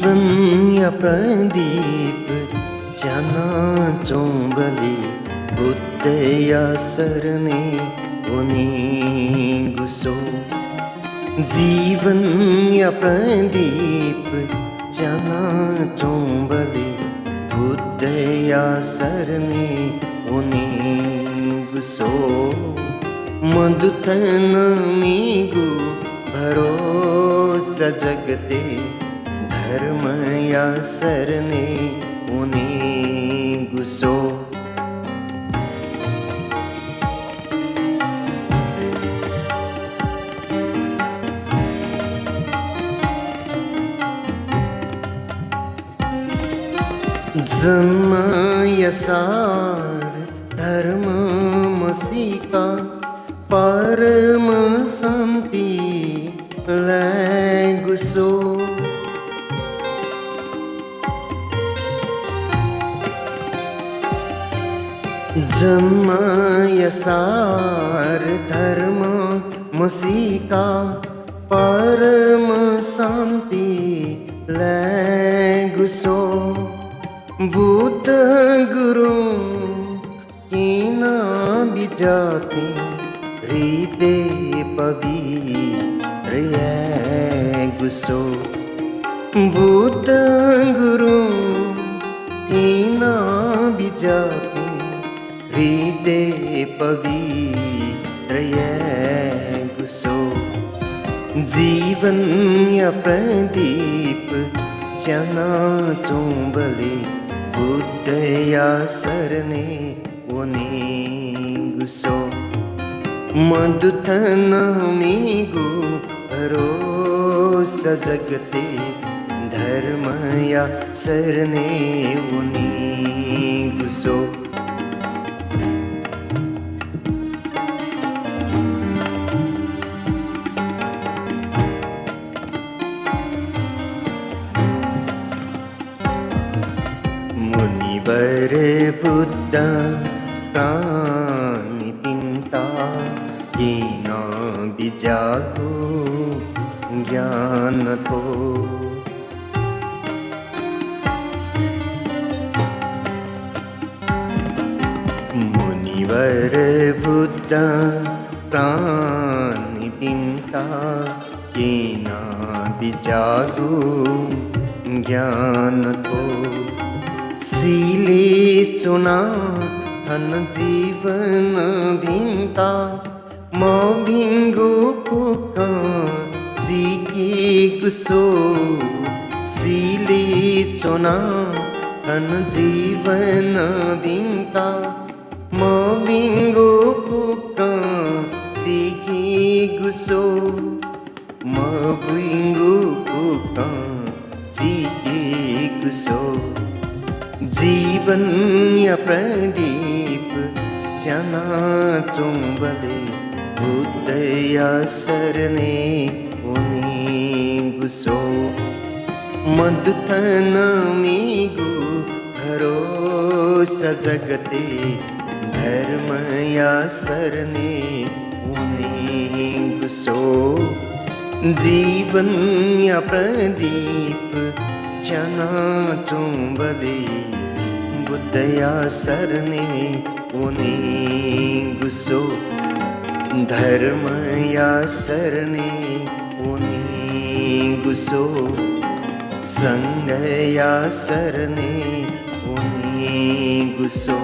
जीवन या प्रदीप जाना चोंबली बुद्ध या सरने उनी गुसो जीवन या प्रदीप जाना चोंबली बुद्ध या सरने उनी गुसो मधुतन मीगु भरोसा जगते धर्म या सरने उनी गुसो जन्म यसार धर्म मसीका परम शांति गुसो जन्म यसार धर्म मसीका परम शांति गुसो बुद्ध गुरु कीना बिजाती हृदय पवित्र गुसो बुद्ध गुरु कीना बिजाती हृदय पवित्र गुसो जीवन या प्रदीप जाना चोंबले बुद्ध या सरने उनी गुसो मधुतन मीगु भरोसा जगते धर्म या सरने उनी गुसो मुनिवर बुद्ध प्राणी पिंता कीना बिजागो ज्ञान थो मुनिवर बुद्ध प्राणी पिंता कीना बिजागो ज्ञान थो सीले चुना धन जीवन भिंता मोभिंगु पुका जीके गुसो सीले चुना धन जीवन भिंता मोभिंगु पुका जीके गुसो मोभिंगु पुका जीके गुसो जीवन या प्रदीप जाना चोंबले बुद्ध या सरने उनी गुसो मधुतन मीगु भरोसा जगते धर्म या सरने उनी गुसो जीवन या प्रदीप जाना चोंबले बुद्ध या सरने उनी गुसो धर्म या सरने उनी गुसो संग या सरने उनी गुसो।